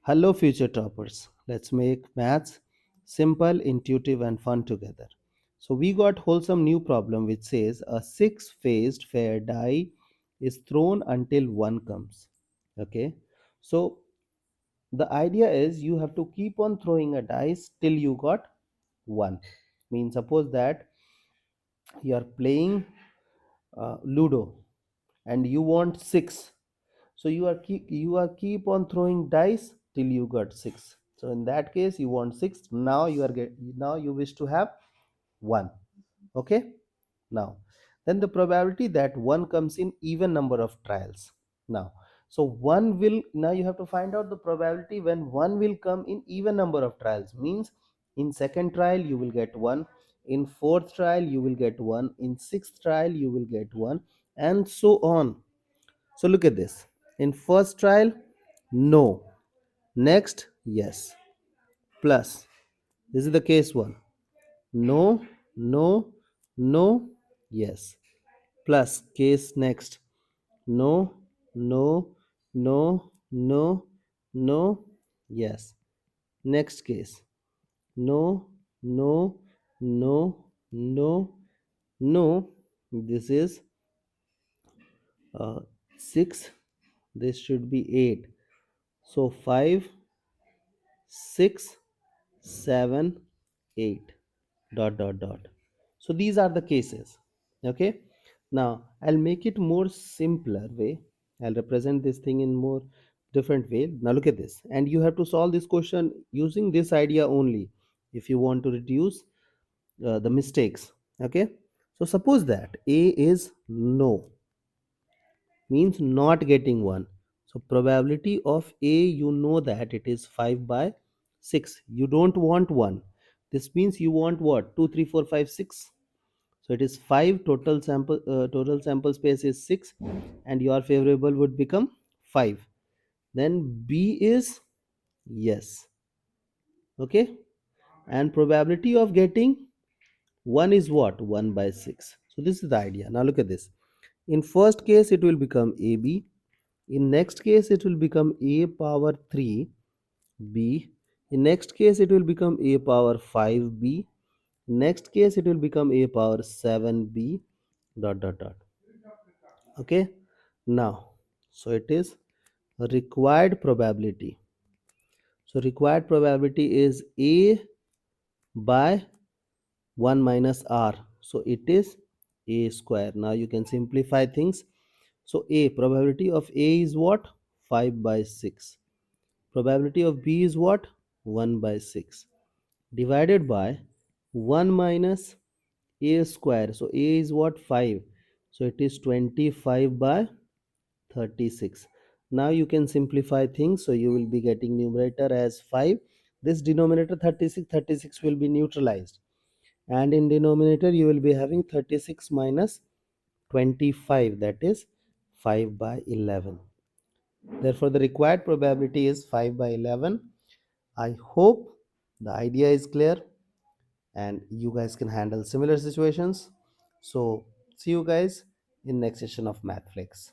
Hello, future toppers. Let's make maths simple, intuitive, and fun together. So, we got wholesome new problem which says a six-faced fair die is thrown until one comes. Okay, so the idea is you have to keep on throwing a dice till you got one. Means suppose that you are playing Ludo and you want six, so you are keep on throwing dice till you got six. So in that case you want six. Now you wish to have one. Okay. Now then the probability that one comes in even number of trials. Now so one will, now you have to find out the probability when one will come in even number of trials. Means in second trial you will get one, in fourth trial you will get one, in sixth trial you will get one, and so on. So look at this. In first trial, no. Next, yes. Plus, this is the case one. No, no, no, yes. Plus, case next. No, no, no, no, no, yes. Next case. No, no, no, no, no. This is 6. This should be 8. So 5, 6, 7, 8, dot dot dot. So these are the cases. Okay. Now I'll make it more simpler way. I'll represent this thing in more different way. Now look at this, and you have to solve this question using this idea only if you want to reduce the mistakes. Okay. So suppose that A is no, means not getting one. So probability of A, you know that it is 5 by 6. You don't want 1. This means you want what? 2, 3, 4, 5, 6. So it is 5, total sample space is 6, and your favorable would become 5. Then B is yes. Okay? And probability of getting 1 is what? 1 by 6. So this is the idea. Now look at this. In first case it will become AB. In next case it will become a power 3 b. In next case it will become a power 5 b. Next case it will become a power 7 b, dot dot dot. Okay. Now so it is required probability. So required probability is a by 1 minus r. So it is a square. Now you can simplify things. So a probability of a is what? 5 by 6. Probability of B is what? 1 by 6 divided by 1 minus A square. So A is what? 5. So it is 25 by 36. Now you can simplify things. So you will be getting numerator as 5. This denominator 36, 36 will be neutralized. And in denominator you will be having 36 minus 25, that is 5 by 11. Therefore the required probability is 5 by 11. I hope the idea is clear and you guys can handle similar situations. So see you guys in next session of MathFlix.